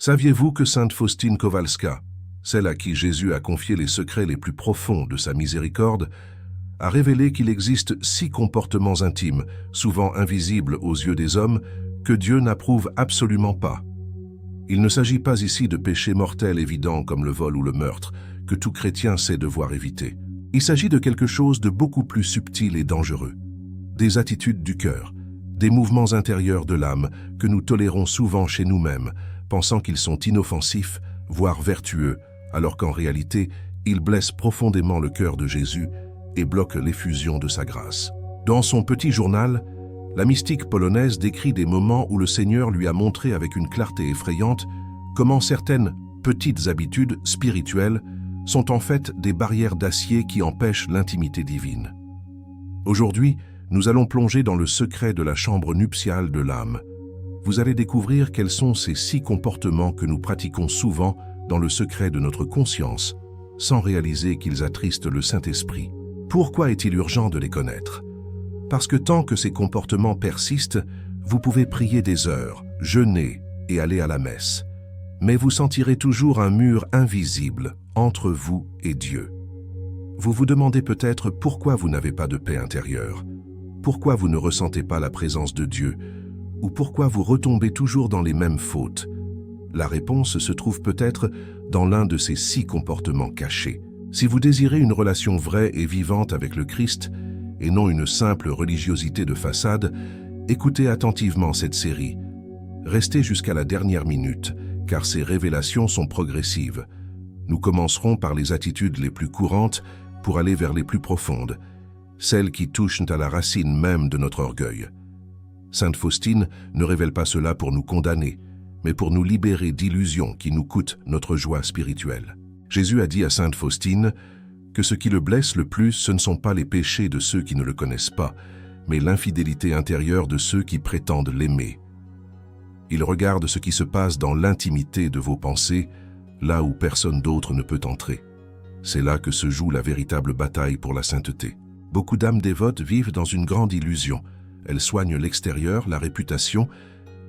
Saviez-vous que sainte Faustine Kowalska, celle à qui Jésus a confié les secrets les plus profonds de sa miséricorde, a révélé qu'il existe 6 comportements intimes, souvent invisibles aux yeux des hommes, que Dieu n'approuve absolument pas. Il ne s'agit pas ici de péchés mortels évidents comme le vol ou le meurtre, que tout chrétien sait devoir éviter. Il s'agit de quelque chose de beaucoup plus subtil et dangereux. Des attitudes du cœur, des mouvements intérieurs de l'âme que nous tolérons souvent chez nous-mêmes, pensant qu'ils sont inoffensifs, voire vertueux, alors qu'en réalité, ils blessent profondément le cœur de Jésus et bloquent l'effusion de sa grâce. Dans son petit journal, la mystique polonaise décrit des moments où le Seigneur lui a montré avec une clarté effrayante comment certaines petites habitudes spirituelles sont en fait des barrières d'acier qui empêchent l'intimité divine. Aujourd'hui, nous allons plonger dans le secret de la chambre nuptiale de l'âme. Vous allez découvrir quels sont ces 6 comportements que nous pratiquons souvent dans le secret de notre conscience, sans réaliser qu'ils attristent le Saint-Esprit. Pourquoi est-il urgent de les connaître? Parce que tant que ces comportements persistent, vous pouvez prier des heures, jeûner et aller à la messe. Mais vous sentirez toujours un mur invisible entre vous et Dieu. Vous vous demandez peut-être pourquoi vous n'avez pas de paix intérieure, pourquoi vous ne ressentez pas la présence de Dieu, ou pourquoi vous retombez toujours dans les mêmes fautes. La réponse se trouve peut-être dans l'un de ces 6 comportements cachés. Si vous désirez une relation vraie et vivante avec le Christ, et non une simple religiosité de façade, écoutez attentivement cette série. Restez jusqu'à la dernière minute, car ces révélations sont progressives. Nous commencerons par les attitudes les plus courantes pour aller vers les plus profondes, celles qui touchent à la racine même de notre orgueil. Sainte Faustine ne révèle pas cela pour nous condamner, mais pour nous libérer d'illusions qui nous coûtent notre joie spirituelle. Jésus a dit à sainte Faustine que ce qui le blesse le plus, ce ne sont pas les péchés de ceux qui ne le connaissent pas, mais l'infidélité intérieure de ceux qui prétendent l'aimer. Il regarde ce qui se passe dans l'intimité de vos pensées, là où personne d'autre ne peut entrer. C'est là que se joue la véritable bataille pour la sainteté. Beaucoup d'âmes dévotes vivent dans une grande illusion. Elles soignent l'extérieur, la réputation,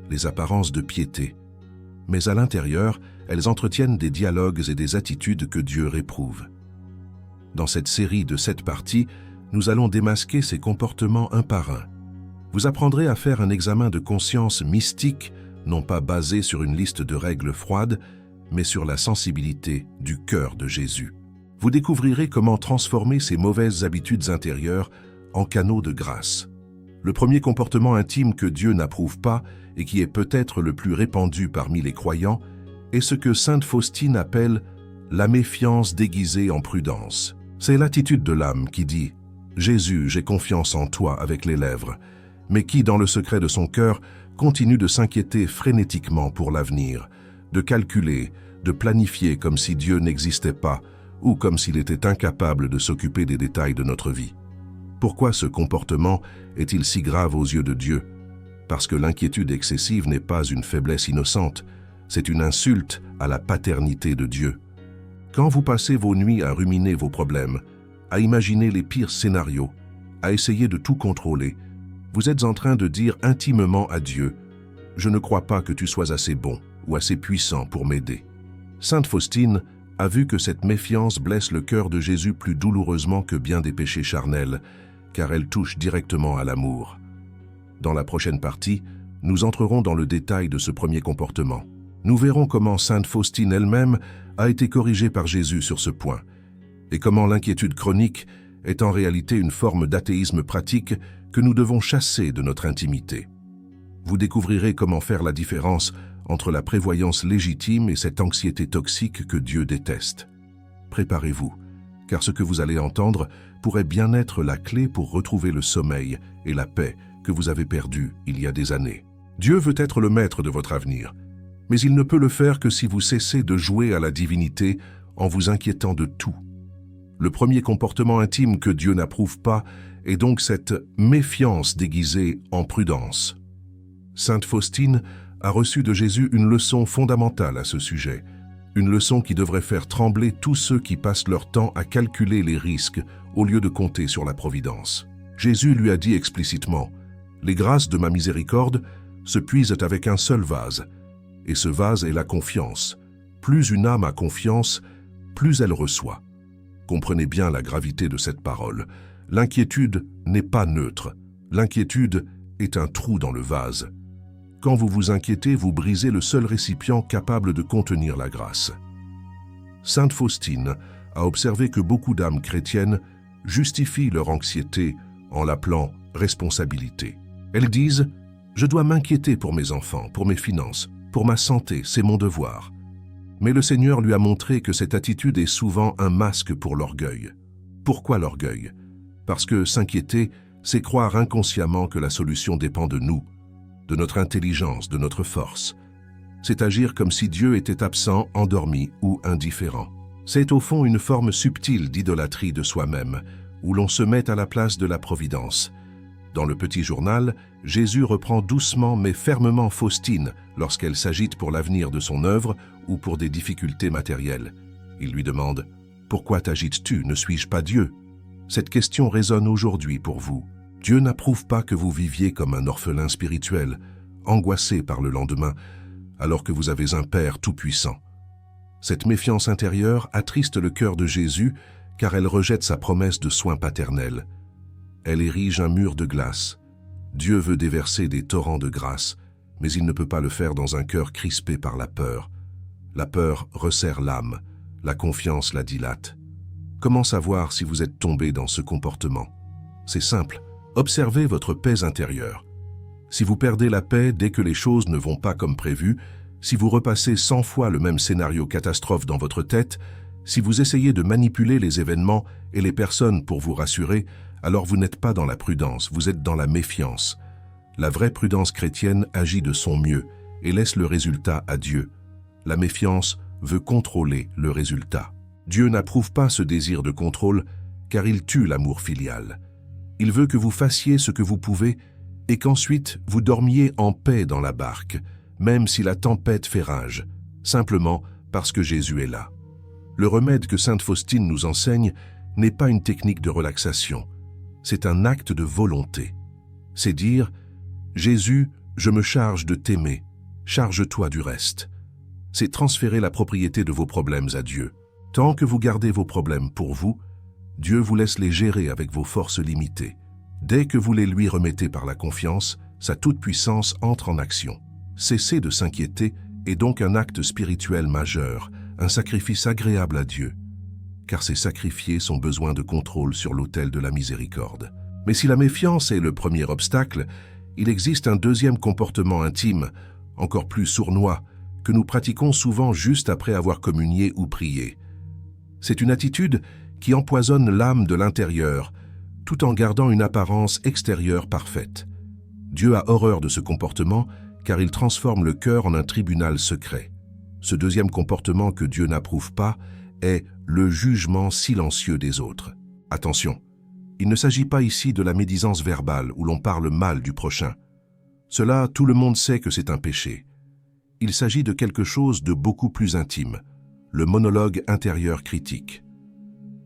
les apparences de piété. Mais à l'intérieur, elles entretiennent des dialogues et des attitudes que Dieu réprouve. Dans cette série de 7 parties, nous allons démasquer ces comportements un par un. Vous apprendrez à faire un examen de conscience mystique, non pas basé sur une liste de règles froides, mais sur la sensibilité du cœur de Jésus. Vous découvrirez comment transformer ces mauvaises habitudes intérieures en canaux de grâce. Le premier comportement intime que Dieu n'approuve pas et qui est peut-être le plus répandu parmi les croyants est ce que sainte Faustine appelle la méfiance déguisée en prudence. C'est l'attitude de l'âme qui dit « Jésus, j'ai confiance en toi » avec les lèvres, mais qui, dans le secret de son cœur, continue de s'inquiéter frénétiquement pour l'avenir, de calculer, de planifier comme si Dieu n'existait pas ou comme s'il était incapable de s'occuper des détails de notre vie. Pourquoi ce comportement est-il si grave aux yeux de Dieu? Parce que l'inquiétude excessive n'est pas une faiblesse innocente, c'est une insulte à la paternité de Dieu. Quand vous passez vos nuits à ruminer vos problèmes, à imaginer les pires scénarios, à essayer de tout contrôler, vous êtes en train de dire intimement à Dieu « Je ne crois pas que tu sois assez bon ou assez puissant pour m'aider ». Sainte Faustine a vu que cette méfiance blesse le cœur de Jésus plus douloureusement que bien des péchés charnels, car elle touche directement à l'amour. Dans la prochaine partie, nous entrerons dans le détail de ce premier comportement. Nous verrons comment sainte Faustine elle-même a été corrigée par Jésus sur ce point, et comment l'inquiétude chronique est en réalité une forme d'athéisme pratique que nous devons chasser de notre intimité. Vous découvrirez comment faire la différence entre la prévoyance légitime et cette anxiété toxique que Dieu déteste. Préparez-vous, car ce que vous allez entendre pourrait bien être la clé pour retrouver le sommeil et la paix que vous avez perdus il y a des années. Dieu veut être le maître de votre avenir, mais il ne peut le faire que si vous cessez de jouer à la divinité en vous inquiétant de tout. Le premier comportement intime que Dieu n'approuve pas est donc cette méfiance déguisée en prudence. Sainte Faustine a reçu de Jésus une leçon fondamentale à ce sujet, une leçon qui devrait faire trembler tous ceux qui passent leur temps à calculer les risques au lieu de compter sur la providence. Jésus lui a dit explicitement « Les grâces de ma miséricorde se puisent avec un seul vase, Et ce vase est la confiance. Plus une âme a confiance, plus elle reçoit. Comprenez bien la gravité de cette parole. L'inquiétude n'est pas neutre. L'inquiétude est un trou dans le vase. Quand vous vous inquiétez, vous brisez le seul récipient capable de contenir la grâce. Sainte Faustine a observé que beaucoup d'âmes chrétiennes justifient leur anxiété en l'appelant responsabilité. Elles disent « Je dois m'inquiéter pour mes enfants, pour mes finances, pour ma santé, c'est mon devoir ». Mais le Seigneur lui a montré que cette attitude est souvent un masque pour l'orgueil. Pourquoi l'orgueil? Parce que s'inquiéter, c'est croire inconsciemment que la solution dépend de nous, de notre intelligence, de notre force. C'est agir comme si Dieu était absent, endormi ou indifférent. C'est au fond une forme subtile d'idolâtrie de soi-même, où l'on se met à la place de la providence. Dans le petit journal, Jésus reprend doucement mais fermement Faustine lorsqu'elle s'agite pour l'avenir de son œuvre ou pour des difficultés matérielles. Il lui demande « Pourquoi t'agites-tu? Ne suis-je pas Dieu ?» Cette question résonne aujourd'hui pour vous. Dieu n'approuve pas que vous viviez comme un orphelin spirituel, angoissé par le lendemain, alors que vous avez un Père tout-puissant. Cette méfiance intérieure attriste le cœur de Jésus car elle rejette sa promesse de soins paternels. Elle érige un mur de glace. Dieu veut déverser des torrents de grâce, mais il ne peut pas le faire dans un cœur crispé par la peur. La peur resserre l'âme, la confiance la dilate. Comment savoir si vous êtes tombé dans ce comportement? C'est simple, observez votre paix intérieure. Si vous perdez la paix dès que les choses ne vont pas comme prévu, si vous repassez 100 fois le même scénario catastrophe dans votre tête, si vous essayez de manipuler les événements et les personnes pour vous rassurer, alors vous n'êtes pas dans la prudence, vous êtes dans la méfiance. La vraie prudence chrétienne agit de son mieux et laisse le résultat à Dieu. La méfiance veut contrôler le résultat. Dieu n'approuve pas ce désir de contrôle car il tue l'amour filial. Il veut que vous fassiez ce que vous pouvez et qu'ensuite vous dormiez en paix dans la barque, même si la tempête fait rage, simplement parce que Jésus est là. Le remède que sainte Faustine nous enseigne n'est pas une technique de relaxation, c'est un acte de volonté. C'est dire « Jésus, je me charge de t'aimer, charge-toi du reste ». C'est transférer la propriété de vos problèmes à Dieu. Tant que vous gardez vos problèmes pour vous, Dieu vous laisse les gérer avec vos forces limitées. Dès que vous les lui remettez par la confiance, sa toute-puissance entre en action. Cesser de s'inquiéter est donc un acte spirituel majeur, un sacrifice agréable à Dieu, car ces sacrifiés sont besoin de contrôle sur l'autel de la miséricorde. Mais si la méfiance est le premier obstacle, il existe un deuxième comportement intime, encore plus sournois, que nous pratiquons souvent juste après avoir communié ou prié. C'est une attitude qui empoisonne l'âme de l'intérieur, tout en gardant une apparence extérieure parfaite. Dieu a horreur de ce comportement car il transforme le cœur en un tribunal secret. Ce deuxième comportement que Dieu n'approuve pas est le jugement silencieux des autres. Attention, il ne s'agit pas ici de la médisance verbale où l'on parle mal du prochain. Cela, tout le monde sait que c'est un péché. Il s'agit de quelque chose de beaucoup plus intime, le monologue intérieur critique.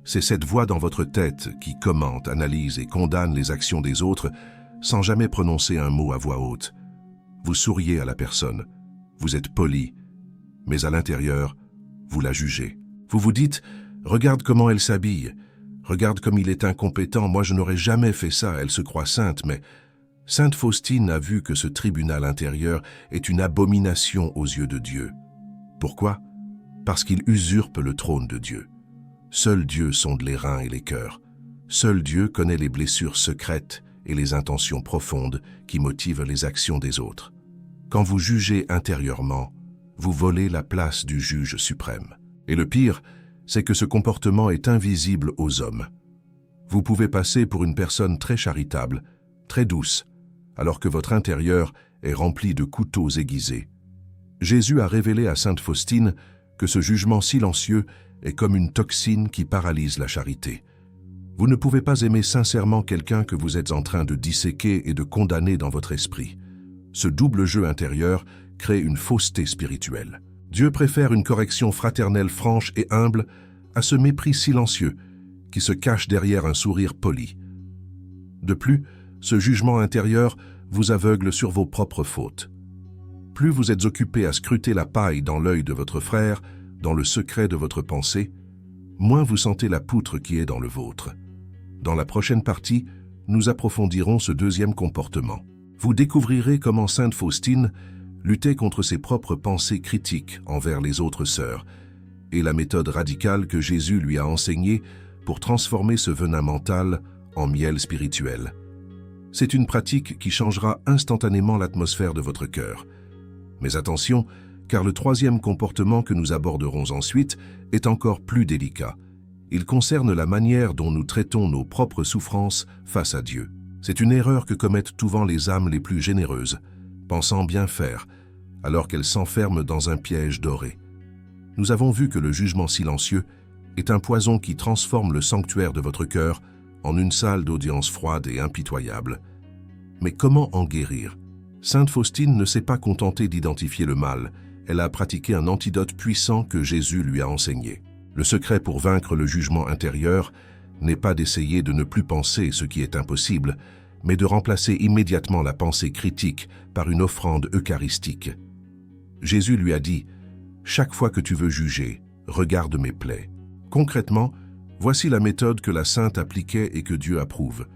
C'est cette voix dans votre tête qui commente, analyse et condamne les actions des autres sans jamais prononcer un mot à voix haute. Vous souriez à la personne, vous êtes poli, mais à l'intérieur, vous la jugez. Vous vous dites « Regarde comment elle s'habille, regarde comme il est incompétent, moi je n'aurais jamais fait ça, elle se croit sainte, mais... » Sainte Faustine a vu que ce tribunal intérieur est une abomination aux yeux de Dieu. Pourquoi? Parce qu'il usurpe le trône de Dieu. Seul Dieu sonde les reins et les cœurs. Seul Dieu connaît les blessures secrètes et les intentions profondes qui motivent les actions des autres. Quand vous jugez intérieurement, vous volez la place du juge suprême. Et le pire, c'est que ce comportement est invisible aux hommes. Vous pouvez passer pour une personne très charitable, très douce, alors que votre intérieur est rempli de couteaux aiguisés. Jésus a révélé à sainte Faustine que ce jugement silencieux est comme une toxine qui paralyse la charité. Vous ne pouvez pas aimer sincèrement quelqu'un que vous êtes en train de disséquer et de condamner dans votre esprit. Ce double jeu intérieur crée une fausseté spirituelle. Dieu préfère une correction fraternelle franche et humble à ce mépris silencieux qui se cache derrière un sourire poli. De plus, ce jugement intérieur vous aveugle sur vos propres fautes. Plus vous êtes occupé à scruter la paille dans l'œil de votre frère, dans le secret de votre pensée, moins vous sentez la poutre qui est dans le vôtre. Dans la prochaine partie, nous approfondirons ce deuxième comportement. Vous découvrirez comment sainte Faustine luttait contre ses propres pensées critiques envers les autres sœurs et la méthode radicale que Jésus lui a enseignée pour transformer ce venin mental en miel spirituel. C'est une pratique qui changera instantanément l'atmosphère de votre cœur. Mais attention, car le troisième comportement que nous aborderons ensuite est encore plus délicat. Il concerne la manière dont nous traitons nos propres souffrances face à Dieu. C'est une erreur que commettent souvent les âmes les plus généreuses, pensant bien faire, alors qu'elles s'enferment dans un piège doré. Nous avons vu que le jugement silencieux est un poison qui transforme le sanctuaire de votre cœur en une salle d'audience froide et impitoyable. Mais comment en guérir? Sainte Faustine ne s'est pas contentée d'identifier le mal, elle a pratiqué un antidote puissant que Jésus lui a enseigné. Le secret pour vaincre le jugement intérieur n'est pas d'essayer de ne plus penser ce qui est impossible, mais de remplacer immédiatement la pensée critique par une offrande eucharistique. Jésus lui a dit « Chaque fois que tu veux juger, regarde mes plaies ». Concrètement, voici la méthode que la sainte appliquait et que Dieu approuve.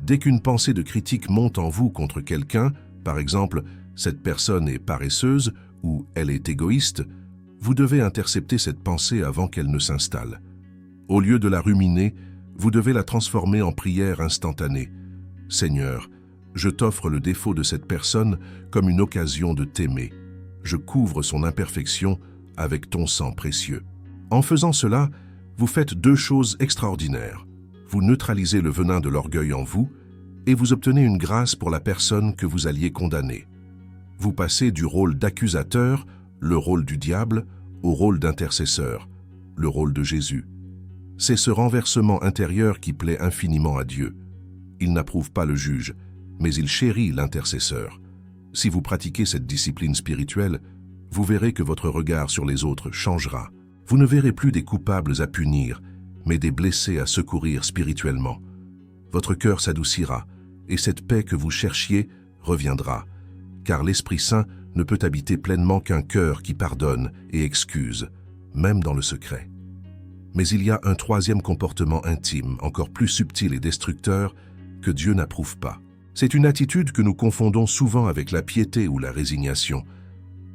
Dès qu'une pensée de critique monte en vous contre quelqu'un, par exemple « cette personne est paresseuse » ou « elle est égoïste », vous devez intercepter cette pensée avant qu'elle ne s'installe. Au lieu de la ruminer, vous devez la transformer en prière instantanée. « Seigneur, je t'offre le défaut de cette personne comme une occasion de t'aimer. Je couvre son imperfection avec ton sang précieux. » En faisant cela, vous faites deux choses extraordinaires. Vous neutralisez le venin de l'orgueil en vous et vous obtenez une grâce pour la personne que vous alliez condamner. Vous passez du rôle d'accusateur, le rôle du diable, au rôle d'intercesseur, le rôle de Jésus. C'est ce renversement intérieur qui plaît infiniment à Dieu. Il n'approuve pas le juge, mais il chérit l'intercesseur. Si vous pratiquez cette discipline spirituelle, vous verrez que votre regard sur les autres changera. Vous ne verrez plus des coupables à punir, mais des blessés à secourir spirituellement. Votre cœur s'adoucira, et cette paix que vous cherchiez reviendra, car l'Esprit Saint ne peut habiter pleinement qu'un cœur qui pardonne et excuse, même dans le secret. Mais il y a un troisième comportement intime, encore plus subtil et destructeur, que Dieu n'approuve pas. C'est une attitude que nous confondons souvent avec la piété ou la résignation,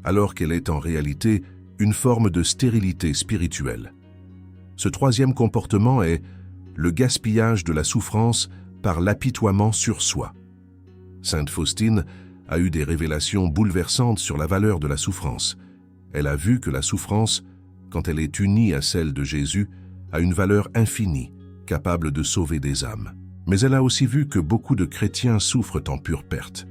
alors qu'elle est en réalité une forme de stérilité spirituelle. Ce troisième comportement est le gaspillage de la souffrance par l'apitoiement sur soi. Sainte Faustine a eu des révélations bouleversantes sur la valeur de la souffrance. Elle a vu que la souffrance, quand elle est unie à celle de Jésus, a une valeur infinie, capable de sauver des âmes. Mais elle a aussi vu que beaucoup de chrétiens souffrent en pure perte.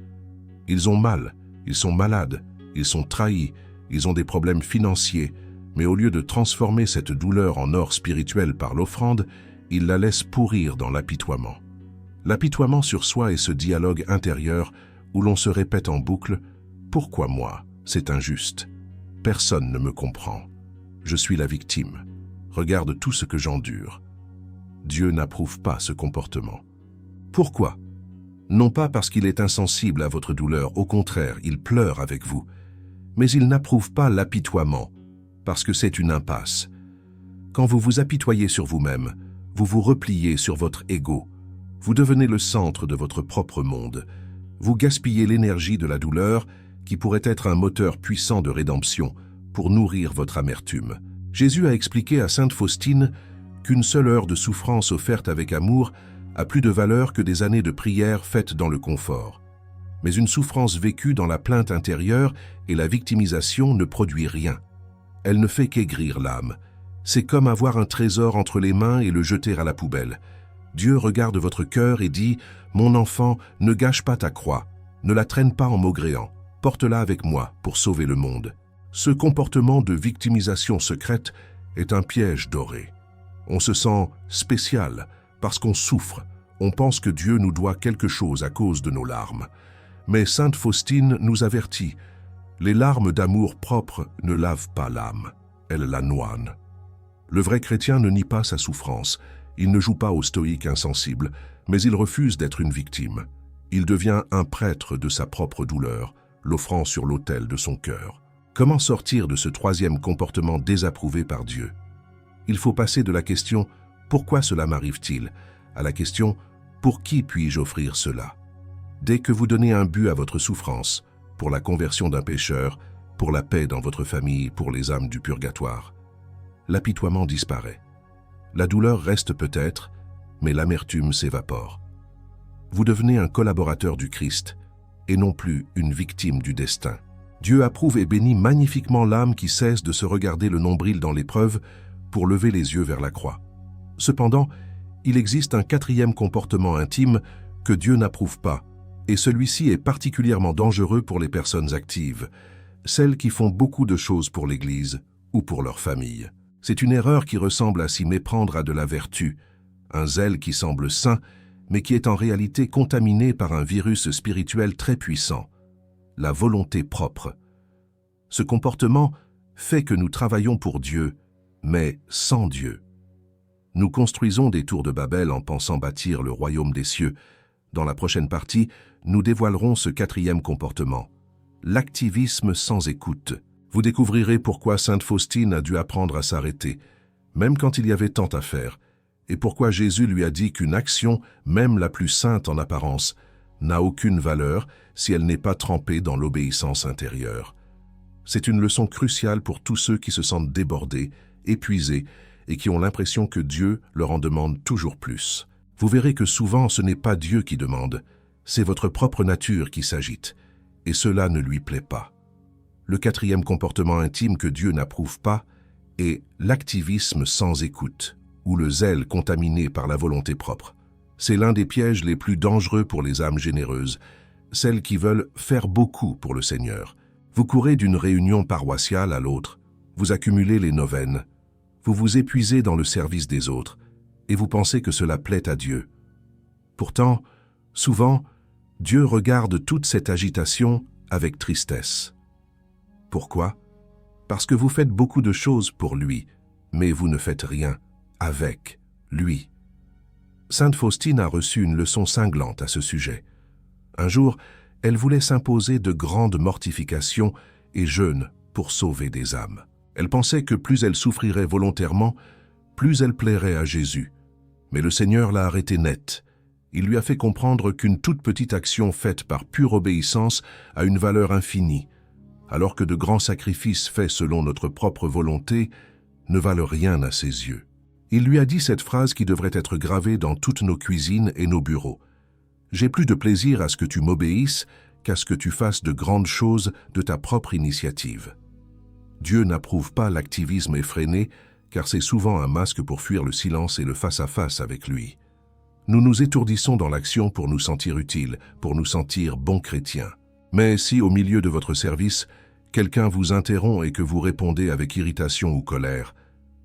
Ils ont mal, ils sont malades, ils sont trahis, ils ont des problèmes financiers, mais au lieu de transformer cette douleur en or spirituel par l'offrande, ils la laissent pourrir dans l'apitoiement. L'apitoiement sur soi est ce dialogue intérieur où l'on se répète en boucle « Pourquoi moi? C'est injuste. Personne ne me comprend. Je suis la victime. Regarde tout ce que j'endure. » Dieu n'approuve pas ce comportement. Pourquoi? Non pas parce qu'il est insensible à votre douleur, au contraire, il pleure avec vous. Mais il n'approuve pas l'apitoiement, parce que c'est une impasse. Quand vous vous apitoyez sur vous-même, vous vous repliez sur votre ego. Vous devenez le centre de votre propre monde. Vous gaspillez l'énergie de la douleur qui pourrait être un moteur puissant de rédemption pour nourrir votre amertume. Jésus a expliqué à sainte Faustine qu'une seule heure de souffrance offerte avec amour a plus de valeur que des années de prière faites dans le confort. Mais une souffrance vécue dans la plainte intérieure et la victimisation ne produit rien. Elle ne fait qu'aigrir l'âme. C'est comme avoir un trésor entre les mains et le jeter à la poubelle. Dieu regarde votre cœur et dit « Mon enfant, ne gâche pas ta croix, ne la traîne pas en maugréant, porte-la avec moi pour sauver le monde. » Ce comportement de victimisation secrète est un piège doré. On se sent spécial parce qu'on souffre, on pense que Dieu nous doit quelque chose à cause de nos larmes. Mais sainte Faustine nous avertit, les larmes d'amour propre ne lavent pas l'âme, elles la noient. Le vrai chrétien ne nie pas sa souffrance, il ne joue pas au stoïque insensible, mais il refuse d'être une victime. Il devient un prêtre de sa propre douleur, l'offrant sur l'autel de son cœur. Comment sortir de ce troisième comportement désapprouvé par Dieu? Il faut passer de la question « Pourquoi cela m'arrive-t-il ?» à la question « Pour qui puis-je offrir cela ?» Dès que vous donnez un but à votre souffrance, pour la conversion d'un pécheur, pour la paix dans votre famille, pour les âmes du purgatoire, l'apitoiement disparaît. La douleur reste peut-être, mais l'amertume s'évapore. Vous devenez un collaborateur du Christ, et non plus une victime du destin. Dieu approuve et bénit magnifiquement l'âme qui cesse de se regarder le nombril dans l'épreuve pour lever les yeux vers la croix. Cependant, il existe un quatrième comportement intime que Dieu n'approuve pas, et celui-ci est particulièrement dangereux pour les personnes actives, celles qui font beaucoup de choses pour l'Église ou pour leur famille. C'est une erreur qui ressemble à s'y méprendre à de la vertu, un zèle qui semble sain, mais qui est en réalité contaminé par un virus spirituel très puissant, la volonté propre. Ce comportement fait que nous travaillons pour Dieu, mais sans Dieu. Nous construisons des tours de Babel en pensant bâtir le royaume des cieux. Dans la prochaine partie, nous dévoilerons ce quatrième comportement, l'activisme sans écoute. Vous découvrirez pourquoi sainte Faustine a dû apprendre à s'arrêter, même quand il y avait tant à faire, et pourquoi Jésus lui a dit qu'une action, même la plus sainte en apparence, n'a aucune valeur si elle n'est pas trempée dans l'obéissance intérieure. C'est une leçon cruciale pour tous ceux qui se sentent débordés, épuisés, et qui ont l'impression que Dieu leur en demande toujours plus. Vous verrez que souvent ce n'est pas Dieu qui demande, c'est votre propre nature qui s'agite, et cela ne lui plaît pas. Le quatrième comportement intime que Dieu n'approuve pas est l'activisme sans écoute, ou le zèle contaminé par la volonté propre. C'est l'un des pièges les plus dangereux pour les âmes généreuses, celles qui veulent faire beaucoup pour le Seigneur. Vous courez d'une réunion paroissiale à l'autre, vous accumulez les neuvaines, vous vous épuisez dans le service des autres, et vous pensez que cela plaît à Dieu. Pourtant, souvent, Dieu regarde toute cette agitation avec tristesse. Pourquoi? Parce que vous faites beaucoup de choses pour lui, mais vous ne faites rien avec lui. Sainte Faustine a reçu une leçon cinglante à ce sujet. Un jour, elle voulait s'imposer de grandes mortifications et jeûnes pour sauver des âmes. Elle pensait que plus elle souffrirait volontairement, plus elle plairait à Jésus. Mais le Seigneur l'a arrêtée net. Il lui a fait comprendre qu'une toute petite action faite par pure obéissance a une valeur infinie, alors que de grands sacrifices faits selon notre propre volonté ne valent rien à ses yeux. Il lui a dit cette phrase qui devrait être gravée dans toutes nos cuisines et nos bureaux. « J'ai plus de plaisir à ce que tu m'obéisses qu'à ce que tu fasses de grandes choses de ta propre initiative. » Dieu n'approuve pas l'activisme effréné, car c'est souvent un masque pour fuir le silence et le face-à-face avec lui. Nous nous étourdissons dans l'action pour nous sentir utiles, pour nous sentir bons chrétiens. Mais si, au milieu de votre service, quelqu'un vous interrompt et que vous répondez avec irritation ou colère,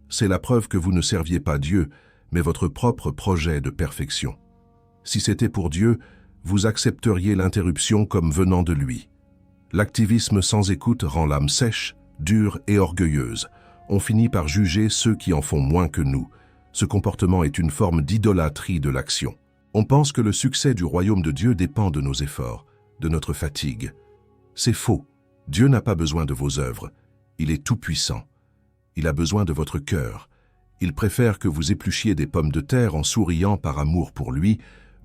c'est la preuve que vous ne serviez pas Dieu, mais votre propre projet de perfection. Si c'était pour Dieu, vous accepteriez l'interruption comme venant de lui. L'activisme sans écoute rend l'âme sèche, dure et orgueilleuse. On finit par juger ceux qui en font moins que nous. Ce comportement est une forme d'idolâtrie de l'action. On pense que le succès du royaume de Dieu dépend de nos efforts, de notre fatigue. C'est faux. Dieu n'a pas besoin de vos œuvres. Il est tout-puissant. Il a besoin de votre cœur. Il préfère que vous épluchiez des pommes de terre en souriant par amour pour lui,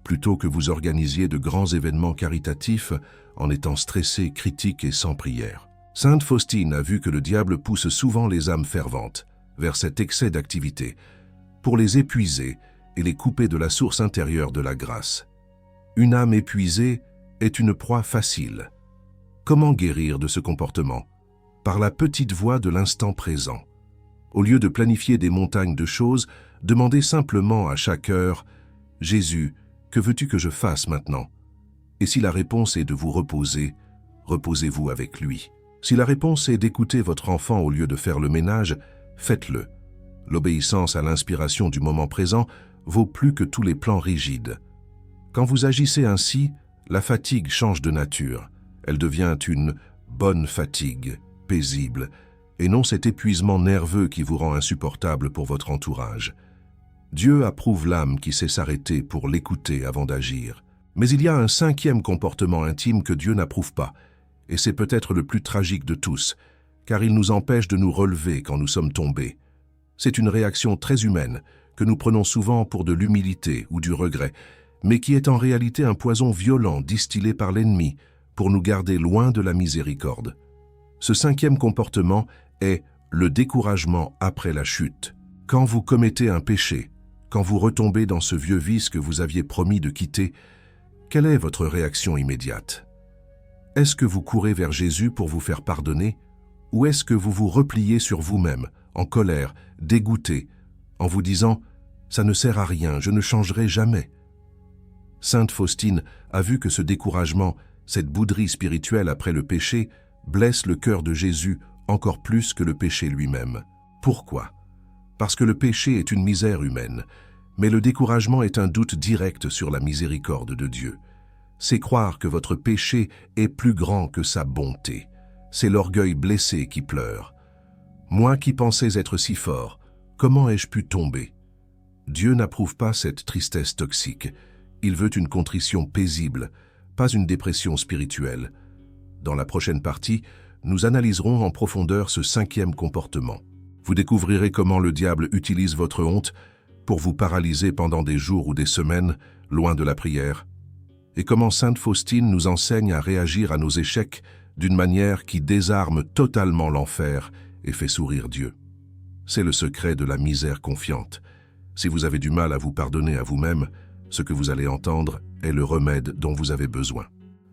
plutôt que vous organisiez de grands événements caritatifs en étant stressé, critique et sans prière. Sainte Faustine a vu que le diable pousse souvent les âmes ferventes vers cet excès d'activité, pour les épuiser et les couper de la source intérieure de la grâce. Une âme épuisée est une proie facile. Comment guérir de ce comportement? Par la petite voix de l'instant présent. Au lieu de planifier des montagnes de choses, demandez simplement à chaque heure « Jésus, que veux-tu que je fasse maintenant ?» Et si la réponse est de vous reposer, reposez-vous avec lui. Si la réponse est d'écouter votre enfant au lieu de faire le ménage, faites-le. L'obéissance à l'inspiration du moment présent vaut plus que tous les plans rigides. Quand vous agissez ainsi, la fatigue change de nature. Elle devient une bonne fatigue, paisible, et non cet épuisement nerveux qui vous rend insupportable pour votre entourage. Dieu approuve l'âme qui sait s'arrêter pour l'écouter avant d'agir. Mais il y a un cinquième comportement intime que Dieu n'approuve pas, Et c'est peut-être le plus tragique de tous, car il nous empêche de nous relever quand nous sommes tombés. C'est une réaction très humaine, que nous prenons souvent pour de l'humilité ou du regret, mais qui est en réalité un poison violent distillé par l'ennemi pour nous garder loin de la miséricorde. Ce cinquième comportement est le découragement après la chute. Quand vous commettez un péché, quand vous retombez dans ce vieux vice que vous aviez promis de quitter, quelle est votre réaction immédiate? Est-ce que vous courez vers Jésus pour vous faire pardonner, ou est-ce que vous vous repliez sur vous-même, en colère, dégoûté, en vous disant « ça ne sert à rien, je ne changerai jamais ». Sainte Faustine a vu que ce découragement, cette bouderie spirituelle après le péché, blesse le cœur de Jésus encore plus que le péché lui-même. Pourquoi? Parce que le péché est une misère humaine, mais le découragement est un doute direct sur la miséricorde de Dieu. C'est croire que votre péché est plus grand que sa bonté. C'est l'orgueil blessé qui pleure. Moi qui pensais être si fort, comment ai-je pu tomber? Dieu n'approuve pas cette tristesse toxique. Il veut une contrition paisible, pas une dépression spirituelle. Dans la prochaine partie, nous analyserons en profondeur ce cinquième comportement. Vous découvrirez comment le diable utilise votre honte pour vous paralyser pendant des jours ou des semaines, loin de la prière, et comment Sainte Faustine nous enseigne à réagir à nos échecs d'une manière qui désarme totalement l'enfer et fait sourire Dieu. C'est le secret de la misère confiante. Si vous avez du mal à vous pardonner à vous-même, ce que vous allez entendre est le remède dont vous avez besoin.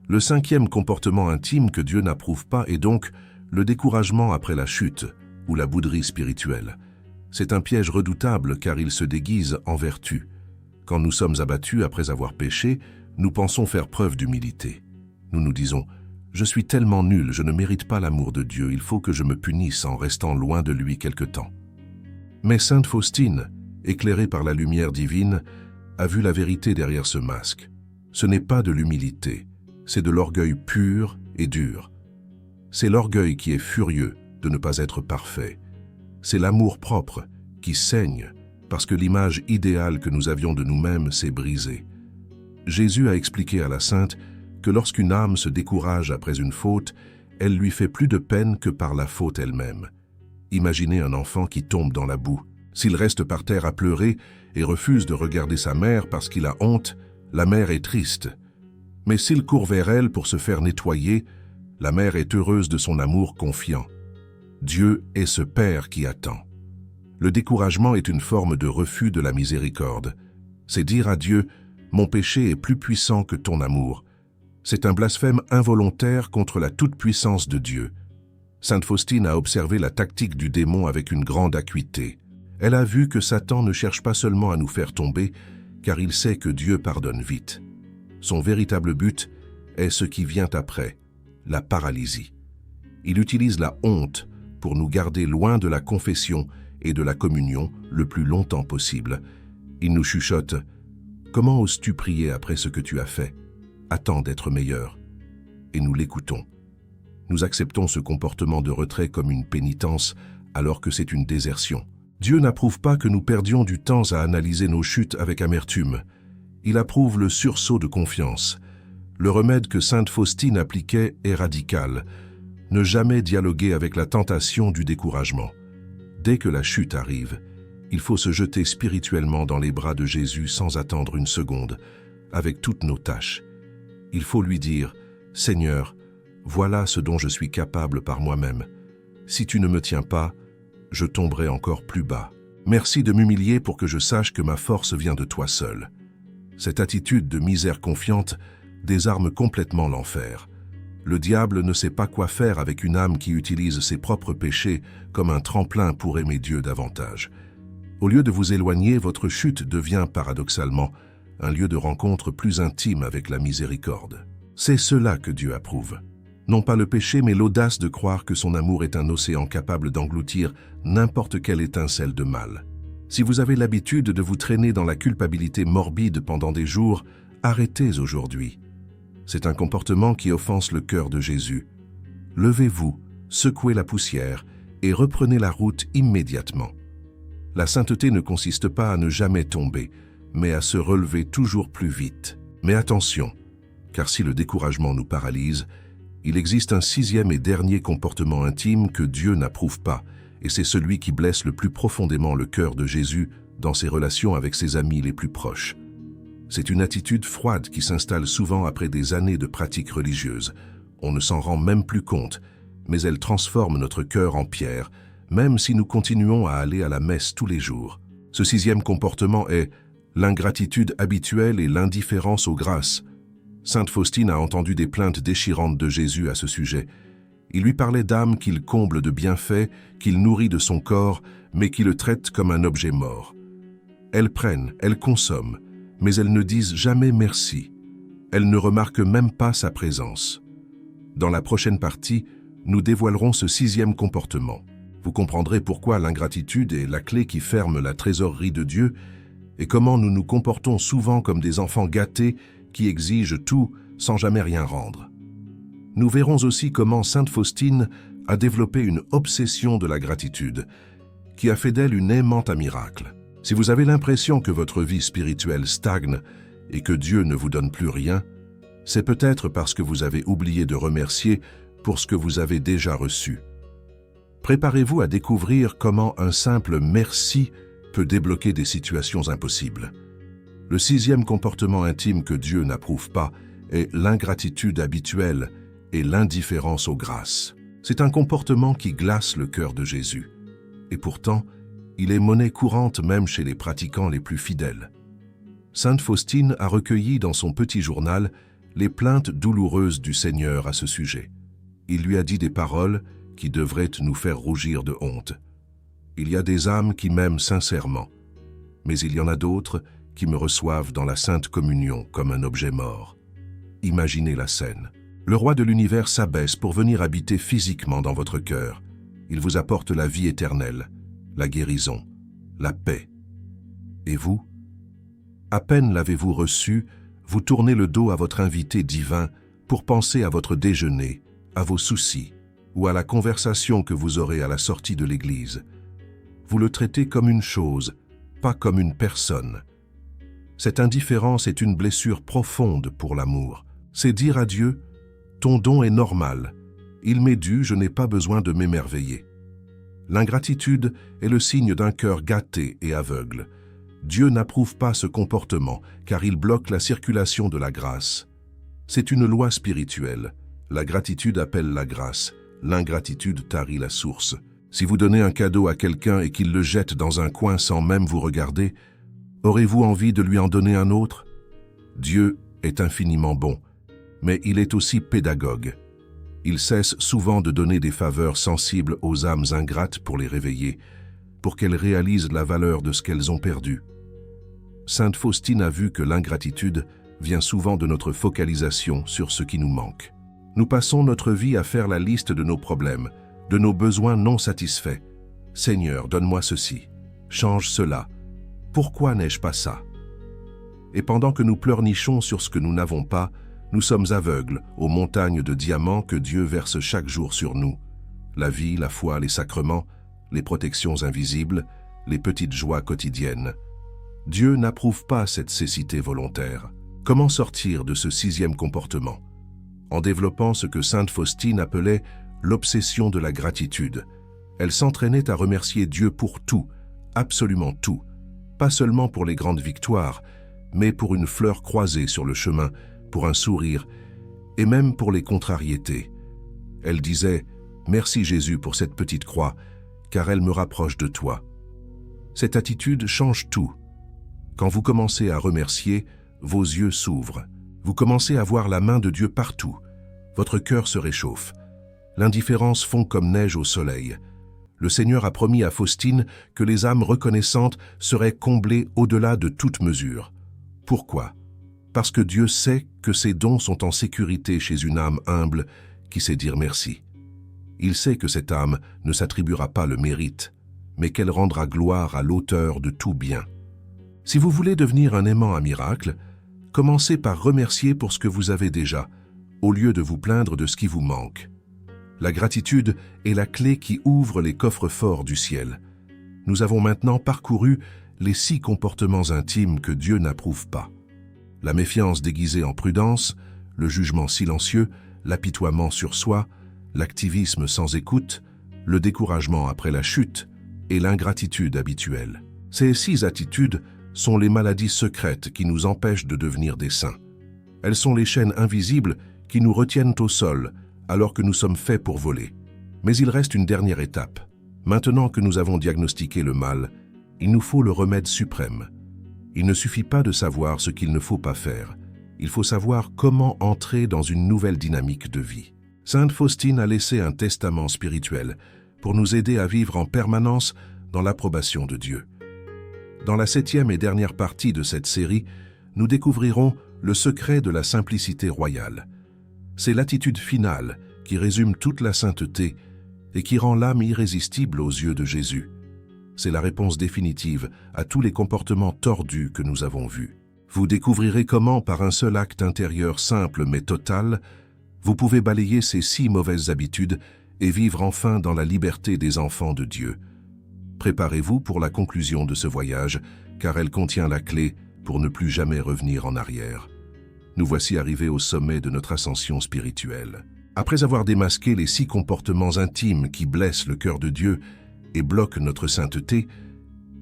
Le cinquième comportement intime que Dieu n'approuve pas est donc le découragement après la chute ou la bouderie spirituelle. C'est un piège redoutable car il se déguise en vertu. Quand nous sommes abattus après avoir péché, nous pensons faire preuve d'humilité. Nous nous disons « Je suis tellement nul, je ne mérite pas l'amour de Dieu, il faut que je me punisse en restant loin de lui quelque temps. » Mais Sainte Faustine, éclairée par la lumière divine, a vu la vérité derrière ce masque. Ce n'est pas de l'humilité, c'est de l'orgueil pur et dur. C'est l'orgueil qui est furieux de ne pas être parfait. C'est l'amour-propre qui saigne parce que l'image idéale que nous avions de nous-mêmes s'est brisée. Jésus a expliqué à la sainte que lorsqu'une âme se décourage après une faute, elle lui fait plus de peine que par la faute elle-même. Imaginez un enfant qui tombe dans la boue. S'il reste par terre à pleurer et refuse de regarder sa mère parce qu'il a honte, la mère est triste. Mais s'il court vers elle pour se faire nettoyer, la mère est heureuse de son amour confiant. Dieu est ce Père qui attend. Le découragement est une forme de refus de la miséricorde. C'est dire à Dieu « Mon péché est plus puissant que ton amour ». C'est un blasphème involontaire contre la toute-puissance de Dieu. Sainte Faustine a observé la tactique du démon avec une grande acuité. Elle a vu que Satan ne cherche pas seulement à nous faire tomber, car il sait que Dieu pardonne vite. Son véritable but est ce qui vient après, la paralysie. Il utilise la honte pour nous garder loin de la confession et de la communion le plus longtemps possible. Il nous chuchote « Comment oses-tu prier après ce que tu as fait? Attends d'être meilleur. » Et nous l'écoutons. Nous acceptons ce comportement de retrait comme une pénitence alors que c'est une désertion. Dieu n'approuve pas que nous perdions du temps à analyser nos chutes avec amertume. Il approuve le sursaut de confiance. Le remède que Sainte Faustine appliquait est radical. Ne jamais dialoguer avec la tentation du découragement. Dès que la chute arrive, il faut se jeter spirituellement dans les bras de Jésus sans attendre une seconde, avec toutes nos tâches. Il faut lui dire « Seigneur, voilà ce dont je suis capable par moi-même. Si tu ne me tiens pas, je tomberai encore plus bas. Merci de m'humilier pour que je sache que ma force vient de toi seul. » Cette attitude de misère confiante désarme complètement l'enfer. Le diable ne sait pas quoi faire avec une âme qui utilise ses propres péchés comme un tremplin pour aimer Dieu davantage. Au lieu de vous éloigner, votre chute devient paradoxalement un lieu de rencontre plus intime avec la miséricorde. C'est cela que Dieu approuve. Non pas le péché, mais l'audace de croire que son amour est un océan capable d'engloutir n'importe quelle étincelle de mal. Si vous avez l'habitude de vous traîner dans la culpabilité morbide pendant des jours, arrêtez aujourd'hui. C'est un comportement qui offense le cœur de Jésus. Levez-vous, secouez la poussière et reprenez la route immédiatement. La sainteté ne consiste pas à ne jamais tomber, mais à se relever toujours plus vite. Mais attention, car si le découragement nous paralyse, Il existe un sixième et dernier comportement intime que Dieu n'approuve pas, et c'est celui qui blesse le plus profondément le cœur de Jésus dans ses relations avec ses amis les plus proches. C'est une attitude froide qui s'installe souvent après des années de pratiques religieuses. On ne s'en rend même plus compte, mais elle transforme notre cœur en pierre, même si nous continuons à aller à la messe tous les jours. Ce sixième comportement est l'ingratitude habituelle et l'indifférence aux grâces. Sainte Faustine a entendu des plaintes déchirantes de Jésus à ce sujet. Il lui parlait d'âmes qu'il comble de bienfaits, qu'il nourrit de son corps, mais qui le traitent comme un objet mort. Elles prennent, elles consomment, mais elles ne disent jamais merci. Elles ne remarquent même pas sa présence. Dans la prochaine partie, nous dévoilerons ce sixième comportement. Vous comprendrez pourquoi l'ingratitude est la clé qui ferme la trésorerie de Dieu et comment nous nous comportons souvent comme des enfants gâtés qui exigent tout sans jamais rien rendre. Nous verrons aussi comment Sainte Faustine a développé une obsession de la gratitude qui a fait d'elle une aimante à miracle. Si vous avez l'impression que votre vie spirituelle stagne et que Dieu ne vous donne plus rien, c'est peut-être parce que vous avez oublié de remercier pour ce que vous avez déjà reçu. Préparez-vous à découvrir comment un simple « merci » peut débloquer des situations impossibles. Le sixième comportement intime que Dieu n'approuve pas est l'ingratitude habituelle et l'indifférence aux grâces. C'est un comportement qui glace le cœur de Jésus. Et pourtant, il est monnaie courante même chez les pratiquants les plus fidèles. Sainte Faustine a recueilli dans son petit journal les plaintes douloureuses du Seigneur à ce sujet. Il lui a dit des paroles qui devraient nous faire rougir de honte. Il y a des âmes qui m'aiment sincèrement, mais il y en a d'autres qui me reçoivent dans la Sainte Communion comme un objet mort. Imaginez la scène. Le roi de l'univers s'abaisse pour venir habiter physiquement dans votre cœur. Il vous apporte la vie éternelle, la guérison, la paix. Et vous? À peine l'avez-vous reçu, vous tournez le dos à votre invité divin pour penser à votre déjeuner, à vos soucis ou à la conversation que vous aurez à la sortie de l'église. Vous le traitez comme une chose, pas comme une personne. Cette indifférence est une blessure profonde pour l'amour. C'est dire à Dieu « Ton don est normal, il m'est dû, je n'ai pas besoin de m'émerveiller ». L'ingratitude est le signe d'un cœur gâté et aveugle. Dieu n'approuve pas ce comportement car il bloque la circulation de la grâce. C'est une loi spirituelle. La gratitude appelle la grâce. L'ingratitude tarit la source. Si vous donnez un cadeau à quelqu'un et qu'il le jette dans un coin sans même vous regarder, aurez-vous envie de lui en donner un autre? Dieu est infiniment bon, mais il est aussi pédagogue. Il cesse souvent de donner des faveurs sensibles aux âmes ingrates pour les réveiller, pour qu'elles réalisent la valeur de ce qu'elles ont perdu. Sainte Faustine a vu que l'ingratitude vient souvent de notre focalisation sur ce qui nous manque. Nous passons notre vie à faire la liste de nos problèmes, de nos besoins non satisfaits. Seigneur, donne-moi ceci, change cela. Pourquoi n'ai-je pas ça? Et pendant que nous pleurnichons sur ce que nous n'avons pas, nous sommes aveugles aux montagnes de diamants que Dieu verse chaque jour sur nous. La vie, la foi, les sacrements, les protections invisibles, les petites joies quotidiennes. Dieu n'approuve pas cette cécité volontaire. Comment sortir de ce sixième comportement? En développant ce que Sainte Faustine appelait l'obsession de la gratitude. Elle s'entraînait à remercier Dieu pour tout, absolument tout, pas seulement pour les grandes victoires, mais pour une fleur croisée sur le chemin, pour un sourire, et même pour les contrariétés. Elle disait « Merci Jésus pour cette petite croix, car elle me rapproche de toi. » Cette attitude change tout. Quand vous commencez à remercier, vos yeux s'ouvrent. Vous commencez à voir la main de Dieu partout. Votre cœur se réchauffe. L'indifférence fond comme neige au soleil. Le Seigneur a promis à Faustine que les âmes reconnaissantes seraient comblées au-delà de toute mesure. Pourquoi? Parce que Dieu sait que ses dons sont en sécurité chez une âme humble qui sait dire merci. Il sait que cette âme ne s'attribuera pas le mérite, mais qu'elle rendra gloire à l'auteur de tout bien. Si vous voulez devenir un aimant à miracle, commencez par remercier pour ce que vous avez déjà, au lieu de vous plaindre de ce qui vous manque. La gratitude est la clé qui ouvre les coffres forts du ciel. Nous avons maintenant parcouru les 6 comportements intimes que Dieu n'approuve pas. La méfiance déguisée en prudence, le jugement silencieux, l'apitoiement sur soi, l'activisme sans écoute, le découragement après la chute et l'ingratitude habituelle. Ces 6 attitudes sont les maladies secrètes qui nous empêchent de devenir des saints. Elles sont les chaînes invisibles qui nous retiennent au sol alors que nous sommes faits pour voler. Mais il reste une dernière étape. Maintenant que nous avons diagnostiqué le mal, il nous faut le remède suprême. Il ne suffit pas de savoir ce qu'il ne faut pas faire. Il faut savoir comment entrer dans une nouvelle dynamique de vie. Sainte Faustine a laissé un testament spirituel pour nous aider à vivre en permanence dans l'approbation de Dieu. Dans la 7e et dernière partie de cette série, nous découvrirons le secret de la simplicité royale. C'est l'attitude finale qui résume toute la sainteté et qui rend l'âme irrésistible aux yeux de Jésus. C'est la réponse définitive à tous les comportements tordus que nous avons vus. Vous découvrirez comment, par un seul acte intérieur simple mais total, vous pouvez balayer ces 6 mauvaises habitudes et vivre enfin dans la liberté des enfants de Dieu. Préparez-vous pour la conclusion de ce voyage, car elle contient la clé pour ne plus jamais revenir en arrière. Nous voici arrivés au sommet de notre ascension spirituelle. Après avoir démasqué les 6 comportements intimes qui blessent le cœur de Dieu et bloquent notre sainteté,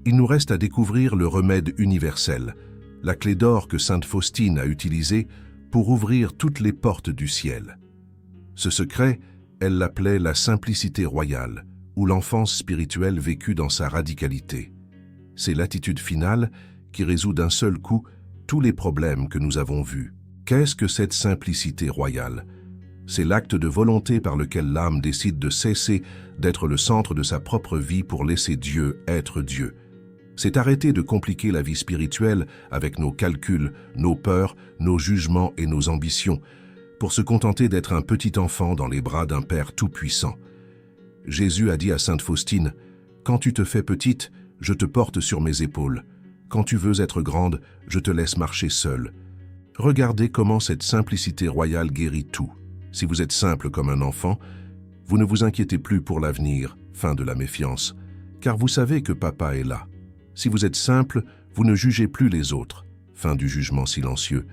il nous reste à découvrir le remède universel, la clé d'or que sainte Faustine a utilisée pour ouvrir toutes les portes du ciel. Ce secret, elle l'appelait la simplicité royale, ou l'enfance spirituelle vécue dans sa radicalité. C'est l'attitude finale qui résout d'un seul coup tous les problèmes que nous avons vus. Qu'est-ce que cette simplicité royale? C'est l'acte de volonté par lequel l'âme décide de cesser d'être le centre de sa propre vie pour laisser Dieu être Dieu. C'est arrêter de compliquer la vie spirituelle avec nos calculs, nos peurs, nos jugements et nos ambitions, pour se contenter d'être un petit enfant dans les bras d'un Père tout-puissant. Jésus a dit à sainte Faustine, « Quand tu te fais petite, je te porte sur mes épaules. Quand tu veux être grande, je te laisse marcher seule. » Regardez comment cette simplicité royale guérit tout. Si vous êtes simple comme un enfant, vous ne vous inquiétez plus pour l'avenir, fin de la méfiance, car vous savez que papa est là. Si vous êtes simple, vous ne jugez plus les autres, fin du jugement silencieux,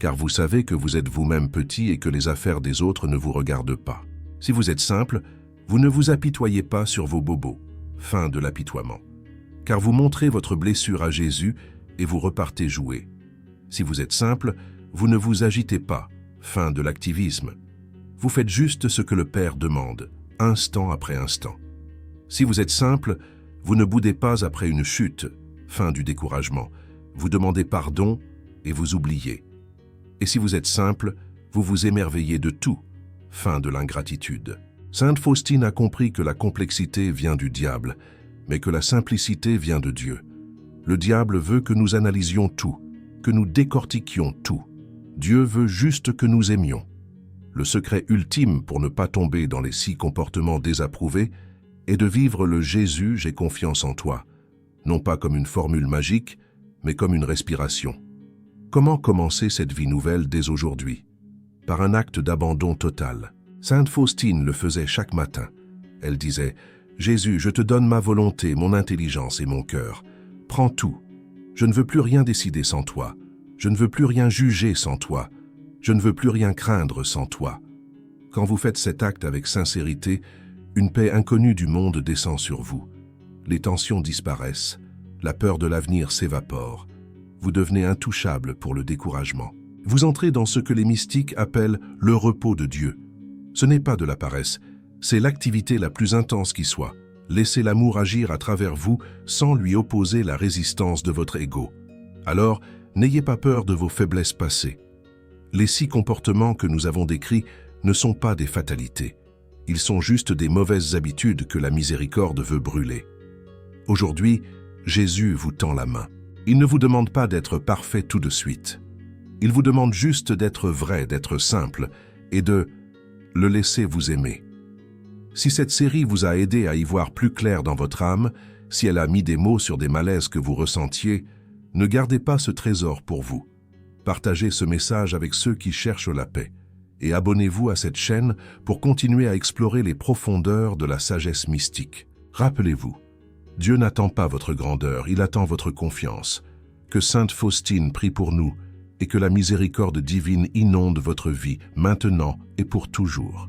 car vous savez que vous êtes vous-même petit et que les affaires des autres ne vous regardent pas. Si vous êtes simple, vous ne vous apitoyez pas sur vos bobos, fin de l'apitoiement, car vous montrez votre blessure à Jésus et vous repartez jouer. Si vous êtes simple, vous ne vous agitez pas, fin de l'activisme. Vous faites juste ce que le Père demande, instant après instant. Si vous êtes simple, vous ne boudez pas après une chute, fin du découragement. Vous demandez pardon et vous oubliez. Et si vous êtes simple, vous vous émerveillez de tout, fin de l'ingratitude. Sainte Faustine a compris que la complexité vient du diable, mais que la simplicité vient de Dieu. Le diable veut que nous analysions tout, que nous décortiquions tout. Dieu veut juste que nous aimions. Le secret ultime pour ne pas tomber dans les 6 comportements désapprouvés est de vivre le Jésus « J'ai confiance en toi », non pas comme une formule magique, mais comme une respiration. Comment commencer cette vie nouvelle dès aujourd'hui? Par un acte d'abandon total. Sainte Faustine le faisait chaque matin. Elle disait « Jésus, je te donne ma volonté, mon intelligence et mon cœur. Prends tout. Je ne veux plus rien décider sans toi. Je ne veux plus rien juger sans toi. Je ne veux plus rien craindre sans toi. » Quand vous faites cet acte avec sincérité, une paix inconnue du monde descend sur vous. Les tensions disparaissent, la peur de l'avenir s'évapore. Vous devenez intouchable pour le découragement. Vous entrez dans ce que les mystiques appellent le repos de Dieu. Ce n'est pas de la paresse, c'est l'activité la plus intense qui soit. Laissez l'amour agir à travers vous sans lui opposer la résistance de votre ego. Alors, n'ayez pas peur de vos faiblesses passées. Les 6 comportements que nous avons décrits ne sont pas des fatalités. Ils sont juste des mauvaises habitudes que la miséricorde veut brûler. Aujourd'hui, Jésus vous tend la main. Il ne vous demande pas d'être parfait tout de suite. Il vous demande juste d'être vrai, d'être simple et de le laisser vous aimer. Si cette série vous a aidé à y voir plus clair dans votre âme, si elle a mis des mots sur des malaises que vous ressentiez, ne gardez pas ce trésor pour vous. Partagez ce message avec ceux qui cherchent la paix et abonnez-vous à cette chaîne pour continuer à explorer les profondeurs de la sagesse mystique. Rappelez-vous, Dieu n'attend pas votre grandeur, il attend votre confiance. Que sainte Faustine prie pour nous et que la miséricorde divine inonde votre vie, maintenant et pour toujours.